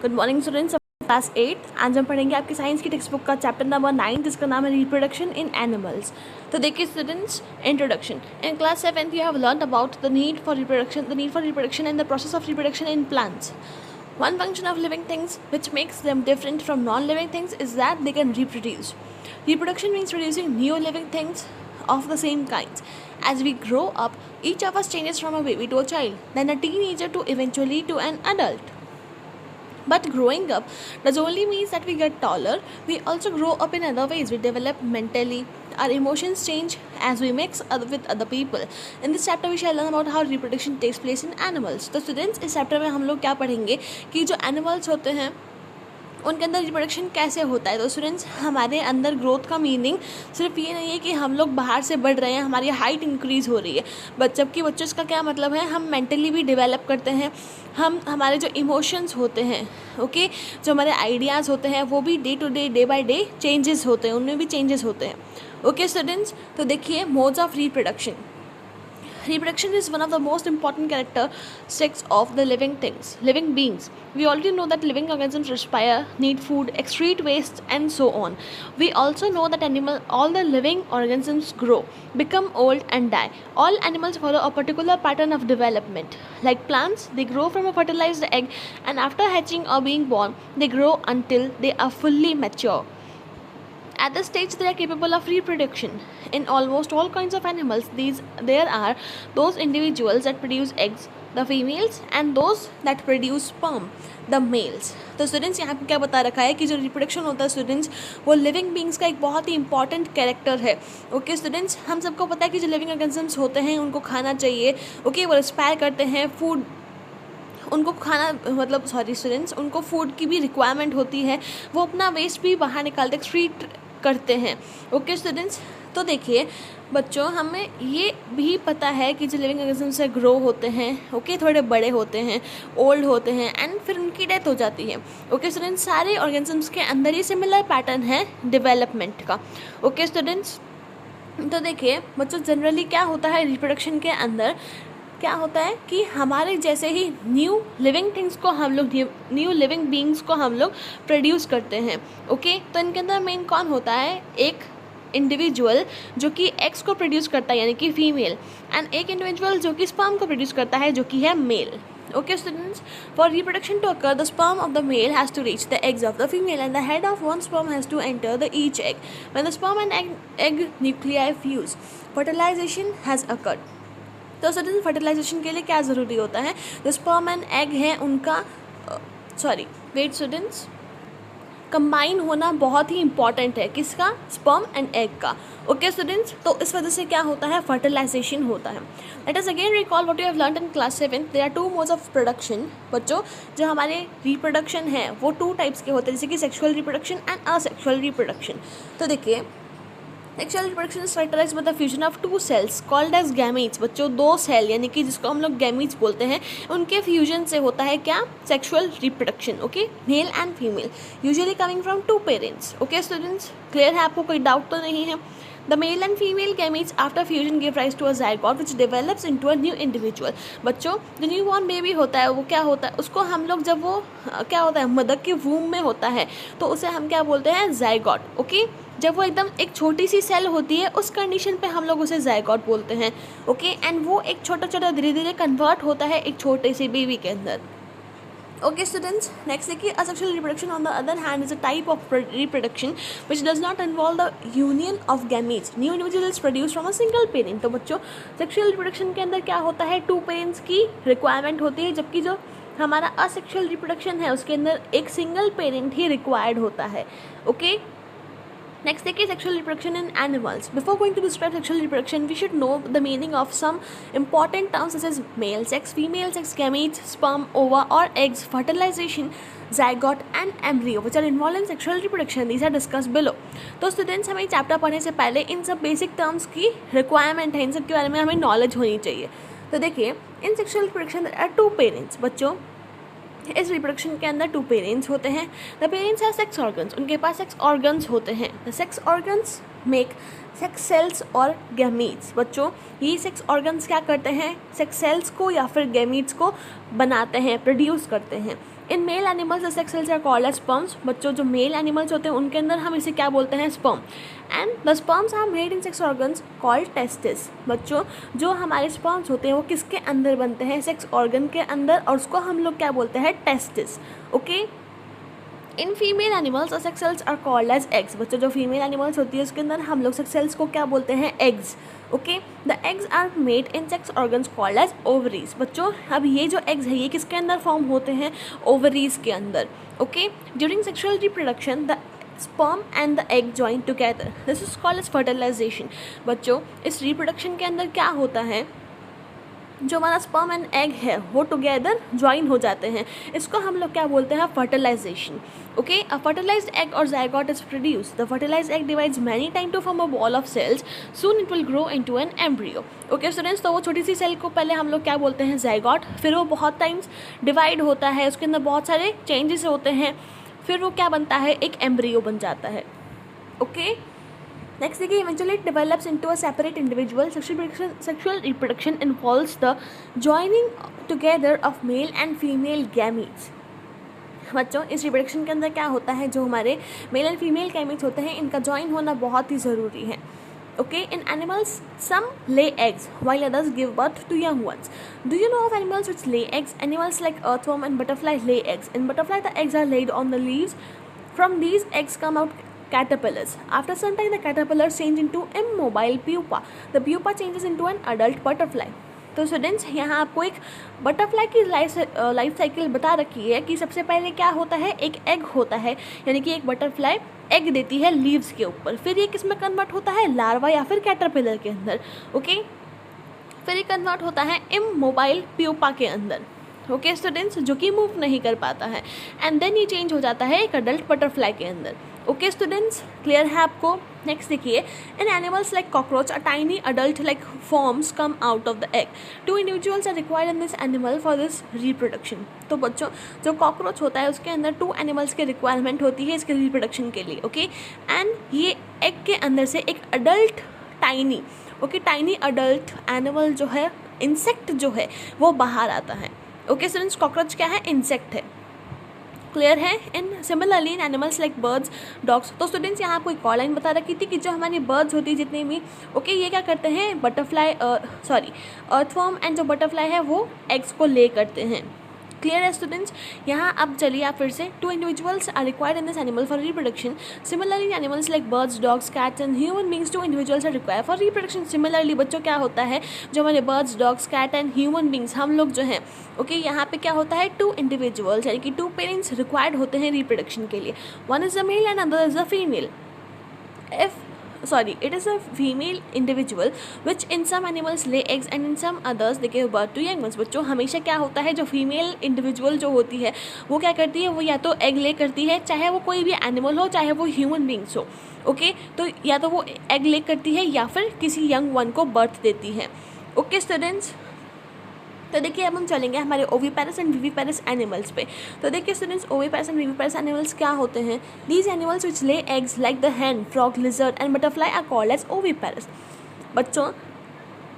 Good morning students, class 8। आज हम पढ़ेंगे आपकी साइंस की टेक्स्ट बुक का चैप्टर नंबर 9 जिसका नाम है रिप्रोडक्शन इन एनिमल्स। तो देखिए students, introduction. In class 7th you have learn about the need for reproduction and the process of reproduction in plants. One function of living things which makes them different from non-living things is that they can reproduce. Reproduction means producing new living things of the same kinds. As we grow up, each of us changes from a baby to a child, then a teenager to eventually to an adult. But growing up does only means that we get taller. We also grow up in other ways. We develop mentally. Our emotions change as we mix with other people. In this chapter, we shall learn about how reproduction takes place in animals. तो students, इस chapter में हम लोग क्या पढ़ेंगे कि जो animals होते हैं उनके अंदर रिप्रोडक्शन कैसे होता है. तो स्टूडेंट्स, हमारे अंदर ग्रोथ का मीनिंग सिर्फ ये नहीं है कि हम लोग बाहर से बढ़ रहे हैं, हमारी हाइट इंक्रीज़ हो रही है, बट जबकि बच्चों इसका क्या मतलब है, हम मेंटली भी डेवलप करते हैं. हमारे जो इमोशंस होते हैं, ओके, जो हमारे आइडियाज़ होते हैं वो भी day to day, day by day changes होते हैं, उनमें भी चेंजेस होते हैं. ओके स्टूडेंट्स, तो देखिए modes of reproduction. Reproduction is one of the most important characteristics of the living beings. We already know that living organisms respire, need food, excrete waste, and so on. We also know that all the living organisms grow, become old, and die. All animals follow a particular pattern of development. Like plants, they grow from a fertilized egg, and after hatching or being born, they grow until they are fully mature. At this stage, they are capable of reproduction. In almost all kinds of animals, there are those individuals that produce eggs, the females, and those that produce sperm, the males. तो students, यहाँ पे क्या बता रखा है कि जो reproduction होता है स्टूडेंट्स, वो लिविंग बींग्स का एक बहुत ही इंपॉर्टेंट कैरेक्टर है. ओके स्टूडेंट्स, हम सबको पता है कि जो लिविंग ऑर्गेनिजम्स होते हैं उनको खाना चाहिए. ओके, वो रिस्पायर करते हैं, फूड उनको खाना मतलब स्टूडेंट्स, उनको फूड की भी रिक्वायरमेंट होती है, वो अपना वेस्ट भी बाहर निकालते, एक्सक्रीट करते हैं. ओके स्टूडेंट्स, तो देखिए बच्चों, हमें ये भी पता है कि जो लिविंग ऑर्गेनिज्म से ग्रो होते हैं, ओके, थोड़े बड़े होते हैं, ओल्ड होते हैं, एंड फिर उनकी डेथ हो जाती है. ओके स्टूडेंट्स, सारे ऑर्गेनिजम्स के अंदर ही सिमिलर पैटर्न है डेवलपमेंट का. ओके स्टूडेंट्स, तो देखिए बच्चों, जनरली क्या होता है रिप्रोडक्शन के अंदर, क्या होता है कि हमारे जैसे ही न्यू लिविंग लिविंग बींग्स को हम लोग प्रोड्यूस करते हैं. ओके, तो इनके अंदर मेन कौन होता है, एक इंडिविजुअल जो कि एग्स को प्रोड्यूस करता है यानी कि फीमेल, एंड एक इंडिविजुअल जो कि स्पर्म को प्रोड्यूस करता है जो कि है mail. Okay students, for reproduction to occur, the sperm of the male has to reach the eggs of the female and the head of one sperm has to enter each egg. When the sperm and egg nuclei fuse, fertilization has occurred. तो students, fertilisation के लिए क्या ज़रूरी होता है, जो sperm and egg है उनका स्टूडेंट्स, कंबाइन होना बहुत ही इंपॉर्टेंट है. किसका, स्पर्म एंड एग का. ओके स्टूडेंट्स, तो इस वजह से क्या होता है, फर्टिलाइजेशन होता है. Let us again recall what you have learned in class 7. There are 2 modes of production. बच्चों, जो हमारे रिप्रोडक्शन है वो 2 टाइप्स के होते हैं, जैसे कि sexual reproduction and asexual reproduction. तो देखिए, sexual reproduction is characterized by the fusion of 2 cells called as gametes. बच्चों, 2 सेल यानी कि जिसको हम लोग गैमीट्स बोलते हैं, उनके फ्यूजन से होता है क्या, sexual reproduction. Okay, male and female, usually coming from 2 parents. Okay students, clear है, आपको कोई डाउट तो नहीं है. The male and female gametes after fusion give rise to a zygote which develops into a new individual. बच्चों, जो newborn baby होता है वो क्या होता है, उसको हम लोग जब वो क्या होता है, मदर के वूम में होता है, तो उसे हम क्या बोलते हैं, जाइगोट. ओके, जब वो एकदम एक छोटी सी सेल होती है उस कंडीशन पे हम लोग उसे जाइगोट बोलते हैं. ओके, एंड वो एक छोटा छोटा धीरे धीरे कन्वर्ट होता है एक छोटे से बेबी के अंदर. Okay students, next देखिए, asexual reproduction on the other hand is a type of reproduction which does not involve the union of gametes. New individual is produced from a single parent. तो बच्चों, sexual reproduction के अंदर क्या होता है, 2 parents की requirement होती है, जबकि जो हमारा asexual reproduction है उसके अंदर एक single parent ही required होता है. Okay. Next देखिए, sexual reproduction in animals. Before going to describe sexual reproduction, we should know the meaning of some important terms such as male sex, female sex, gametes, sperm, ova or eggs, fertilization, zygote and embryo which are involved in sexual reproduction. These are discussed below. तो students, हमें chapter पढ़ने से पहले इन सब basic terms की requirement है, इन सब के बारे में हमें नॉलेज होनी चाहिए. तो देखिए, in sexual reproduction there are 2 parents. बच्चों, इस रिप्रोडक्शन के अंदर 2 पेरेंट्स होते हैं. The parents have sex organs, उनके पास सेक्स ऑर्गन्स होते हैं. The sex organs make sex cells और गैमीट्स. बच्चों, ये सेक्स ऑर्गन्स क्या करते हैं, सेक्स सेल्स को या फिर गैमीट्स को बनाते हैं, प्रोड्यूस करते हैं. In male animals the sex cells are called as sperms. बच्चों जो मेल एनिमल्स होते हैं उनके अंदर हम इसे क्या बोलते हैं, sperm. And the sperms are made in sex organs called testis. बच्चों जो हमारे स्पर्म्स होते हैं वो किसके अंदर बनते हैं, सेक्स ऑर्गन के अंदर, और उसको हम लोग क्या बोलते हैं, testis. Okay, in female animals और sex cells are called as eggs. बच्चों जो फीमेल एनिमल्स होती है उसके अंदर हम लोग सेक्स सेल्स को क्या बोलते हैं, eggs. Okay, the eggs are made in sex organs called as ovaries. बच्चों अब ये जो एग्स है ये किसके अंदर फॉर्म होते हैं, ओवरीज के अंदर। Okay, during sexual reproduction the sperm and the egg join together. This is called as fertilization. बच्चों इस रिप्रोडक्शन के अंदर क्या होता है, जो हमारा स्पर्म एंड एग है वो टुगेदर ज्वाइन हो जाते हैं, इसको हम लोग क्या बोलते हैं, fertilization. Okay, a fertilized egg or zygote is produced. The fertilized egg divides many times to form a ball of cells. Soon it will grow into an embryo. Okay students, तो वो छोटी सी सेल को पहले हम लोग क्या बोलते हैं, zygote, फिर वो बहुत टाइम्स डिवाइड होता है, उसके अंदर बहुत सारे चेंजेस होते हैं, फिर वो क्या बनता है, एक एम्ब्रियो बन जाता है। ओके, नेक्स्ट देखिए, eventually it develops into a separate individual. Sexual reproduction involves the joining together of male and female gametes. बच्चों इस रिप्रोडक्शन के अंदर क्या होता है, जो हमारे मेल एंड फीमेल गैमीट्स होते हैं इनका ज्वाइन होना बहुत ही ज़रूरी है। Okay, in animals, some lay eggs while others give birth to young ones. Do you know of animals which lay eggs? Animals like earthworm and butterfly lay eggs. In butterfly, the eggs are laid on the leaves. From these eggs come out caterpillars. After some time, the caterpillars change into immobile pupa. The pupa changes into an adult butterfly. तो students यहाँ आपको एक butterfly की life cycle बता रखी है कि सबसे पहले क्या होता है, एक एग होता है, यानी कि एक बटरफ्लाई एग देती है लीव्स के ऊपर, फिर ये किस में कन्वर्ट होता है, लार्वा या फिर कैटरपिलर के अंदर। ओके, फिर ये कन्वर्ट होता है इमोबाइल प्यूपा के अंदर। ओके स्टूडेंट्स, जो कि मूव नहीं कर पाता है, एंड देन ये चेंज हो जाता है एक अडल्ट बटरफ्लाई के अंदर। ओके स्टूडेंट्स, क्लियर है आपको। नेक्स्ट देखिए, in animals like cockroach a tiny adult like forms come out of the egg. 2 individuals are required in this animal for this reproduction. तो बच्चों जो कॉकरोच होता है उसके अंदर 2 एनिमल्स की रिक्वायरमेंट होती है इसके रिप्रोडक्शन के लिए. ओके, एंड ये एग के अंदर से एक adult tiny tiny adult animal जो है, इंसेक्ट जो है वो बाहर आता है. ओके स्टूडेंट्स, कॉकरोच क्या है, इंसेक्ट है. क्लियर है. In similarly in animals like birds, dogs. तो स्टूडेंट्स यहाँ आपको एक और लाइन बता रखी थी कि जो हमारी बर्ड्स होती है जितनी भी, ओके, ये क्या करते हैं, बटरफ्लाई अर्थवर्म एंड जो बटरफ्लाई है वो एग्स को ले करते हैं. क्लियर है स्टूडेंट्स. यहाँ अब चलिए आप फिर से 2 individuals are required in this animal for reproduction. Similarly animals like birds, dogs, cats and human beings 2 individuals are required for reproduction. Similarly बच्चों क्या होता है, जो हमारे birds, dogs, cat and human beings हम लोग जो हैं, ओके, यहाँ पे क्या होता है, 2 इंडिविजुअल्स यानी कि 2 पेरेंट्स रिक्वायर्ड होते हैं रिप्रोडक्शन के लिए. One is a male and other is a female. It is a female individual which in some animals lay eggs and in some others they give birth to young ones. बच्चों हमेशा क्या होता है, जो female individual जो होती है वो क्या करती है, वो या तो एग ले करती है, चाहे वो कोई भी एनिमल हो, चाहे वो ह्यूमन बींग्स हो. ओके, तो या तो वो एग ले करती है या फिर किसी यंग वन को बर्थ देती है. ओके स्टूडेंट्स, तो देखिए अब हम चलेंगे हमारे ओविपेरस एंड विविपेरस एनिमल्स पे. तो देखिए students, oviparous and viviparous animals क्या होते हैं. These animals which lay eggs like the hen, frog, lizard and butterfly are called as oviparous. बच्चों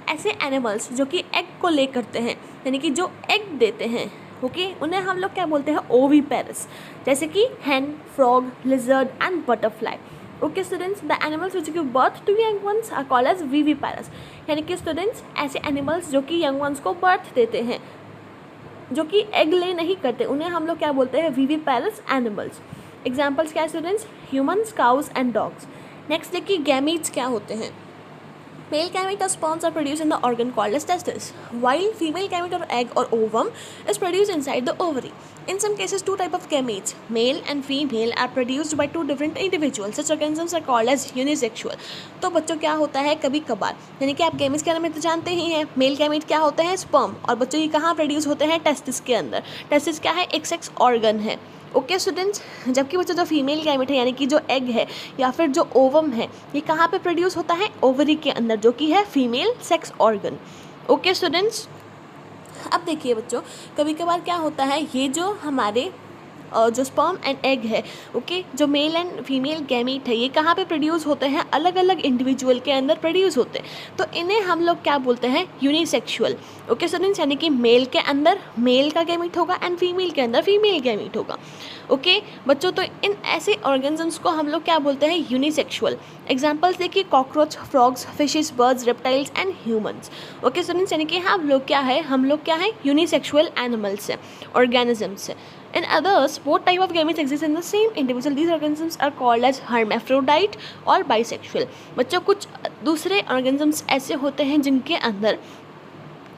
ऐसे एनिमल्स जो कि एग को ले करते हैं, यानी कि जो एग देते हैं, ओके, उन्हें हम लोग क्या बोलते हैं, ओविपेरस. जैसे कि hen, frog, lizard and butterfly. Okay students, the animals which give birth to young ones are called as viviparous. यानी कि स्टूडेंट्स ऐसे एनिमल्स जो कि यंग वंस को बर्थ देते हैं, जो कि एग ले नहीं करते, उन्हें हम लोग क्या बोलते हैं, विविपेरस एनिमल्स. एग्जाम्पल्स क्या है students, humans, cows and dogs. Next देखिए गैमीट्स क्या होते हैं. Male gamete or sperms are produced in the organ called as testis, while female gamete or egg or ovum is produced inside the ovary. In some cases, 2 types of gametes, male and female, are produced by 2 different individuals. Such organisms are called as unisexual. तो बच्चों क्या होता है, कभी कभार, यानी कि आप गैमेट्स के बारे में तो जानते ही हैं. मेल गैमेट क्या होते हैं, स्पर्म, और बच्चों ये कहाँ प्रोड्यूस होते हैं, टेस्टिस के अंदर. टेस्टिस क्या है, एक सेक्स ऑर्गन है. ओके स्टूडेंट्स, जबकि बच्चों जो फीमेल गैमेट है यानी कि जो एग है या फिर जो ओवम है, ये कहाँ पे प्रोड्यूस होता है, ओवरी के अंदर, जो कि है female sex organ. Okay students, अब देखिए बच्चों, कभी कभार क्या होता है, ये जो हमारे जो स्पर्म एंड एग है, ओके, जो मेल एंड फीमेल गैमीट है, ये कहाँ पे प्रोड्यूस होते हैं, अलग अलग इंडिविजुअल के अंदर प्रोड्यूस होते हैं, तो इन्हें हम लोग क्या बोलते हैं, यूनिसेक्सुअल। ओके स्टूडेंट्स, यानी कि मेल के अंदर मेल का गैमीट होगा एंड फीमेल के अंदर फीमेल गैमीट होगा। ओके बच्चों, तो इन ऐसे ऑर्गेनिजम्स को हम लोग क्या बोलते हैं, यूनिसेक्सुअल। एग्जाम्पल्स देखिए, cockroach, frogs, fishes, birds, reptiles and humans. Okay students, यानी कि हम लोग क्या है यूनिसेक्सुअल एनिमल्स है, ऑर्गेनिजम्स है। In others, both type of gametes exist in the same individual. These organisms are called as hermaphrodite और bisexual. बच्चों, कुछ दूसरे organisms ऐसे होते हैं जिनके अंदर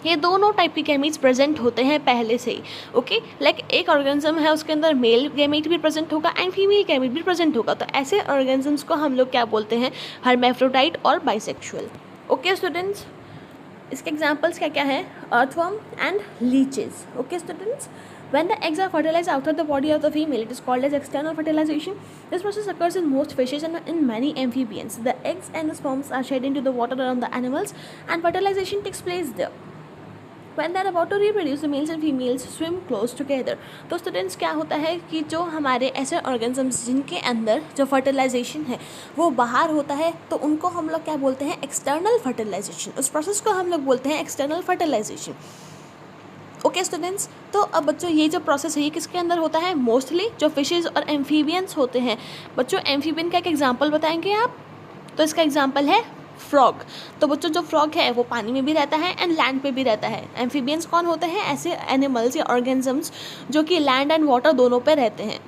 ये दोनों टाइप के गैमीट्स प्रेजेंट होते हैं पहले से ही। ओके, लाइक एक ऑर्गेनिज्म है, उसके अंदर मेल गैमीट भी प्रेजेंट होगा एंड फीमेल गैमीट भी प्रेजेंट होगा, तो ऐसे ऑर्गेनिजम्स को हम लोग क्या बोलते हैं, हर्मेफ्रोडाइट और बाइसेक्सुअल। ओके स्टूडेंट्स, इसके एग्जाम्पल्स क्या क्या है, earthworm and leches. Okay students, when the eggs are fertilized outside the body of the female, it is called as external fertilization. This process occurs in most fishes and in many amphibians. The eggs and the sperms are shed into the water around the animals and fertilization takes place there. When they are about to reproduce, the males and females swim close together. तो students क्या होता है कि जो हमारे ऐसे organisms जिनके अंदर जो फर्टिलाइजेशन है वो बाहर होता है, तो उनको हम लोग क्या बोलते हैं, एक्सटर्नल फर्टिलाइजेशन। उस प्रोसेस को हम लोग बोलते हैं एक्सटर्नल फर्टिलाइजेशन। ओके स्टूडेंट्स, तो अब बच्चों ये जो प्रोसेस है ये किसके अंदर होता है, मोस्टली जो फिशेज और एम्फीबियंस होते हैं। बच्चों, एम्फीबियन का एक एग्जांपल बताएंगे आप, तो इसका एग्जांपल है फ्रॉग। तो बच्चों, जो फ्रॉग है वो पानी में भी रहता है एंड लैंड पे भी रहता है। एम्फीबियंस कौन होते हैं, ऐसे एनिमल्स या ऑर्गेनिजम्स जो कि लैंड एंड वाटर दोनों पे रहते हैं।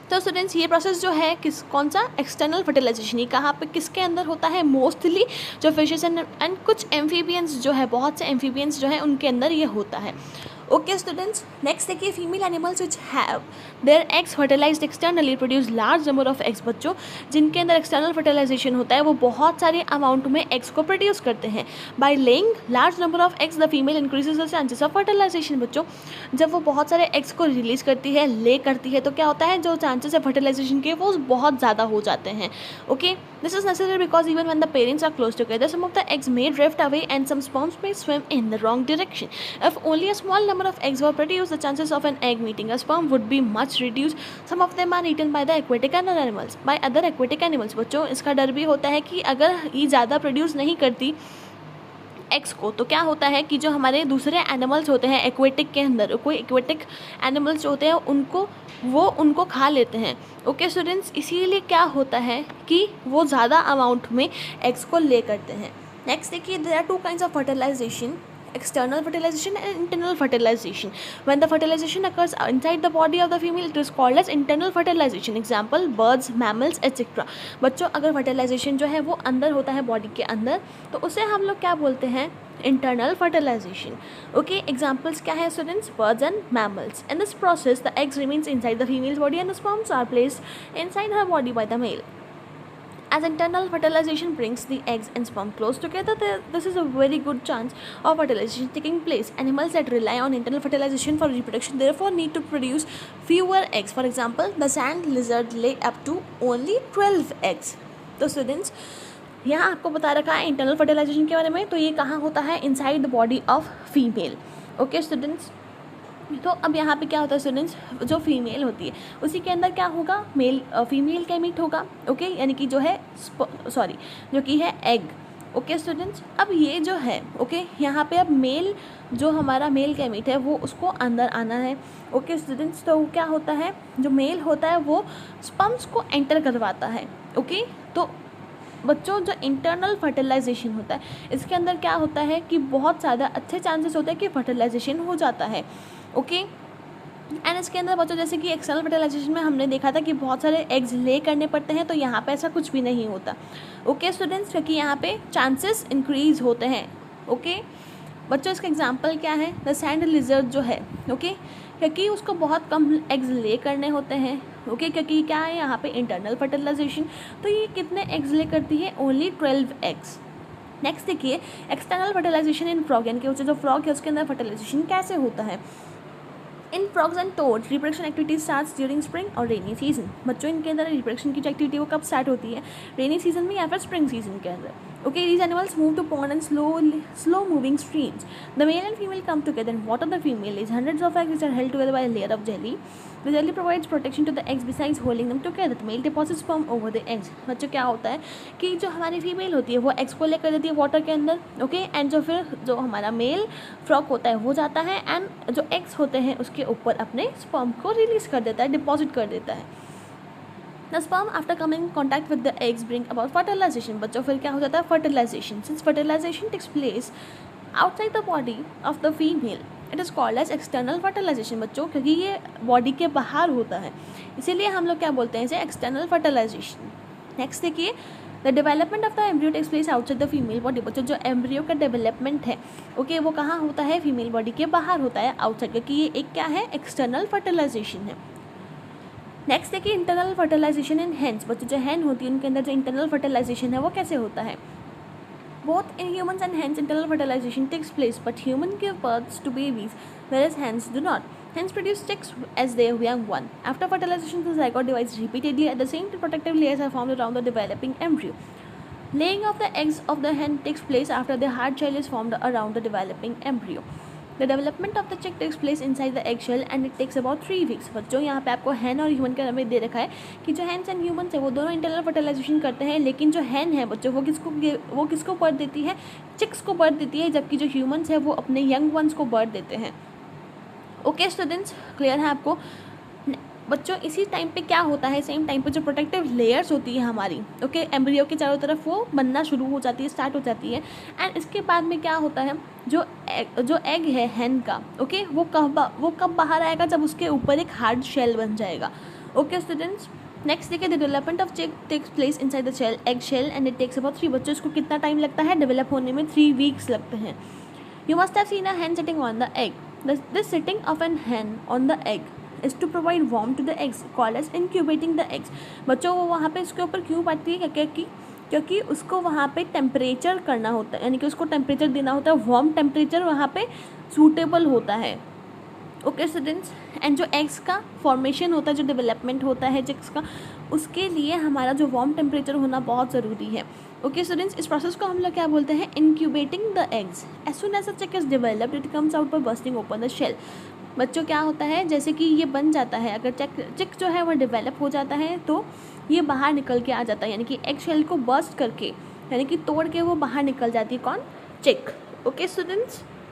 तो स्टूडेंट्स, ये प्रोसेस जो है कौन सा, एक्सटर्नल फर्टिलाइजेशन, ये कहाँ पे किसके अंदर होता है, मोस्टली जो फिशेस एंड कुछ एम्फीबियंस जो है, बहुत से एम्फीबियंस जो है उनके अंदर ये होता है। ओके स्टूडेंट्स, नेक्स्ट देखिए, female animals which have their eggs fertilized externally produce large number of eggs. बच्चों, जिनके अंदर एक्सटर्नल फर्टिलाइजेशन होता है वो बहुत सारे अमाउंट में एग्स को प्रोड्यूस करते हैं। By laying large number of eggs the female increases the chances of fertilization. बच्चों, जब वो बहुत सारे एग्स को रिलीज करती है, ले करती है, तो क्या होता है, जो चांसेस है फर्टिलाइजेशन के वो बहुत ज़्यादा हो जाते हैं। Okay, this is necessary because even when the parents are close together, some of the eggs may drift away and some sperms may swim in the wrong direction. If only a small number of eggs were produced, the chances of an egg meeting a sperm would be much reduced. Some of them are eaten by the aquatic animals. By other aquatic animals. बच्चों, इसका डर भी होता है कि अगर ये ज़्यादा प्रोड्यूस नहीं करती एग्स को, तो क्या होता है कि जो हमारे दूसरे एनिमल्स होते हैं एक्वेटिक के अंदर, कोई एक्वेटिक एनिमल्स जो होते हैं उनको खा लेते हैं। ओके स्टूडेंट्स, इसीलिए क्या होता है कि वो ज़्यादा अमाउंट में एग्स को ले करते हैं। नेक्स्ट देखिए, there are two kinds of fertilization, external fertilization and internal fertilization. When the fertilization occurs inside the body of the female, it is called as internal fertilization. Example, birds, mammals, etc. बच्चों, अगर fertilization जो है वो अंदर होता है body के अंदर, तो उसे हम लोग क्या बोलते हैं, internal fertilization. Okay, examples क्या है students, birds and mammals. In this process, the eggs remains inside the female's body and the sperms are placed inside her body by the male. As internal fertilization brings the eggs and sperm close together, this is a very good chance of fertilization taking place. Animals that rely on internal fertilization for reproduction therefore need to produce fewer eggs. For example, the sand lizard lay up to only 12 eggs. तो students, यहाँ आपको बता रखा है internal fertilisation के बारे में, तो ये कहाँ होता है, inside the body of female. Okay students, तो अब यहाँ पे क्या होता है स्टूडेंट्स, जो फीमेल होती है उसी के अंदर क्या होगा, फीमेल गैमीट होगा। ओके, यानी कि जो है जो कि है एग। ओके स्टूडेंट्स, अब ये जो है, ओके, यहाँ पे अब मेल जो हमारा मेल गैमीट है वो उसको अंदर आना है। ओके स्टूडेंट्स, तो क्या होता है, जो मेल होता है वो स्पर्म्स को एंटर करवाता है। ओके, तो बच्चों, जो इंटरनल फर्टिलाइजेशन होता है इसके अंदर क्या होता है कि बहुत ज़्यादा अच्छे चांसेस होते हैं कि फर्टिलाइजेशन हो जाता है। ओके, एंड इसके अंदर बच्चों जैसे कि एक्सटर्नल फर्टिलाइजेशन में हमने देखा था कि बहुत सारे एग्स ले करने पड़ते हैं, तो यहाँ पे ऐसा कुछ भी नहीं होता। ओके स्टूडेंट्स, क्योंकि यहाँ पे चांसेस इंक्रीज होते हैं। ओके बच्चों, इसका एग्जांपल क्या है, द सैंड लिजर्ड जो है, ओके, क्योंकि उसको बहुत कम एग्स ले करने होते हैं। ओके, क्योंकि क्या है यहाँ पे इंटरनल फर्टिलाइजेशन, तो ये कितने एग्स ले करती है, ओनली 12 एग्स। नेक्स्ट देखिए, एक्सटर्नल फर्टिलाइजेशन इन फ्रॉग, यानी कि जो फ्रॉग है उसके अंदर फर्टिलाइजेशन कैसे होता है। इन frogs and toads reproduction activity starts during spring और रेनी सीजन। बच्चों, इनके अंदर रिप्रोडक्शन की जो एक्टिविटी वो कब स्टार्ट होती है, रेनी सीजन में या फिर स्प्रिंग सीजन के अंदर। Okay, these animals move to pond and slow moving streams. The male and female come together and water the female lays hundreds of eggs which are held together by a layer of jelly. The jelly provides protection to the eggs besides holding them together. The male deposits sperm over the eggs. बच्चों क्या होता है कि जो हमारी female होती है वो एग्स को लेकर देती है वाटर के अंदर, ओके, एंड जो हमारा मेल फ्रॉक होता है वो जाता है एंड जो एग्स होते हैं उसके ऊपर अपने स्पर्म को रिलीज कर देता है, डिपॉजिट कर देता है. The sperm after coming in contact with the eggs bring about fertilization. बच्चों फिर क्या हो जाता है fertilization. Since fertilization takes place outside the body of the female, it is called as external fertilization. बच्चों क्योंकि ये बॉडी के बाहर होता है इसीलिए हम लोग क्या बोलते हैं इसे external fertilization. नेक्स्ट देखिए the development of the embryo takes place outside the female body. बच्चों जो एम्ब्रियो का डेवलपमेंट है ओके वो कहाँ होता है फीमेल बॉडी के बाहर होता है आउटसाइड, क्योंकि ये एक क्या है एक्सटर्नल फर्टिलाइजेशन है. नेक्स्ट देखिए इंटरनल फर्टिलाइजेशन इन हेन्स. बच्चों जो हैन होती है उनके अंदर जो इंटरनल फर्टिलाइजेशन है वो कैसे होता है. Both in humans and hens internal fertilization takes place but human give birth to babies whereas hens do not. Hens produce chicks as their young one. After fertilization, the zygote divides repeatedly. At the same time, protective layers are formed around the developing embryo. Laying of the eggs of the hen takes place after the hard shell is formed around the developing embryo. The development of the chick takes place inside the eggshell and it takes about 3 weeks. बच्चों यहाँ पे आपको hen और human के में दे रखा है कि जो hens and humans है वो दोनों internal fertilization करते हैं, लेकिन जो hen है बच्चों वो किसको बर्थ देती है, chicks को बर्थ देती है, जबकि जो humans है वो अपने young ones को बर्थ देते हैं. ओके स्टूडेंट्स, क्लियर है आपको. बच्चों इसी टाइम पे क्या होता है, सेम टाइम पे जो प्रोटेक्टिव लेयर्स होती है हमारी ओके एम्ब्रियो के चारों तरफ वो बनना शुरू हो जाती है, स्टार्ट हो जाती है. एंड इसके बाद में क्या होता है जो एग है हैन का ओके वो कब बाहर आएगा, जब उसके ऊपर एक हार्ड शेल बन जाएगा. ओके स्टूडेंट्स, नेक्स्ट देखिए the development of chick takes place inside the shell egg shell and it takes about 3. बच्चों इसको कितना टाइम लगता है डेवलप होने में, 3 वीक्स लगते हैं. You must have seen a hen sitting on the egg. This sitting of an hen on the egg is to provide warmth to the eggs, called as incubating the eggs. बच्चों वो वहाँ पे इसके ऊपर क्यों बैठती है क्योंकि उसको वहाँ पे टेम्परेचर करना होता है, यानी कि उसको टेम्परेचर देना होता है, वार्म टेम्परेचर वहाँ पे सूटेबल होता है. ओके स्टूडेंट्स, एंड जो एग्स का फॉर्मेशन होता है, जो डेवलपमेंट होता है चिक्स का, उसके लिए हमारा जो वार्म टेम्परेचर होना बहुत ज़रूरी है. ओके स्टूडेंट्स, इस प्रोसेस को हम लोग क्या बोलते हैं incubating the eggs. As soon as the chick is developed it comes out by bursting open the shell. बच्चों क्या होता है जैसे कि ये बन जाता है, अगर चिक जो है वो डेवलप हो जाता है तो ये बाहर निकल के आ जाता है, यानी कि एग शेल को बर्स्ट करके यानी कि तोड़ के वो बाहर निकल जाती है कौन, चिक. Okay students.